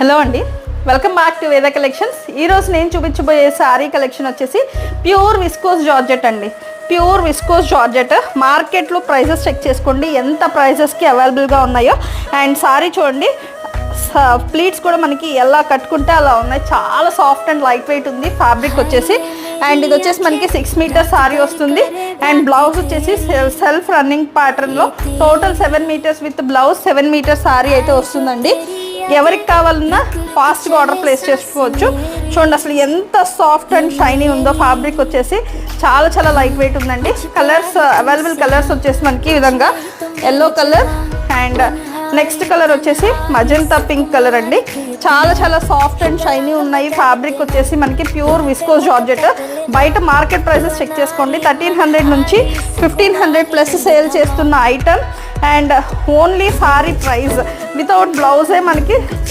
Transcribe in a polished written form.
Hello అండి, welcome back to వేద collections. ఈరోజు నేను చూపించబోయే శారీ కలెక్షన్ వచ్చేసి ప్యూర్ విస్కోస్ జార్జెట్ అండి. ప్యూర్ విస్కోస్ జార్జెట్ మార్కెట్లో ప్రైజెస్ చెక్ చేసుకోండి, ఎంత ప్రైజెస్కి అవైలబుల్గా ఉన్నాయో. అండ్ శారీ చూడండి, ప్లీట్స్ కూడా మనకి ఎలా కట్టుకుంటే అలా ఉన్నాయి. చాలా సాఫ్ట్ అండ్ లైట్ వెయిట్ ఉంది ఫ్యాబ్రిక్ వచ్చేసి. అండ్ ఇది వచ్చేసి మనకి 6 మీటర్స్ శారీ వస్తుంది. అండ్ బ్లౌజ్ వచ్చేసి సెల్ఫ్ రన్నింగ్ ప్యాటర్న్లో total 7 metres with blouse 7 metres sari అయితే వస్తుందండి. ఎవరికి కావాలన్నా ఫాస్ట్గా ఆర్డర్ ప్లేస్ చేసుకోవచ్చు. చూడండి అసలు ఎంత సాఫ్ట్ అండ్ షైనీ ఉందో. ఫ్యాబ్రిక్ వచ్చేసి చాలా చాలా లైట్ వెయిట్ ఉందండి. కలర్స్ అవైలబుల్ కలర్స్ వచ్చేసి మనకి ఈ విధంగా yellow colour and next colour వచ్చేసి మజంతా పింక్ కలర్ అండి. చాలా చాలా సాఫ్ట్ అండ్ షైనీ ఉన్నాయి. ఫ్యాబ్రిక్ వచ్చేసి మనకి ప్యూర్ విస్కోస్ జార్జెట్. బయట మార్కెట్ ప్రైసెస్ చెక్ చేసుకోండి, 1300 నుంచి 1500 ప్లస్ సేల్ చేస్తున్న item. And only sari price without బ్లౌజే మనకి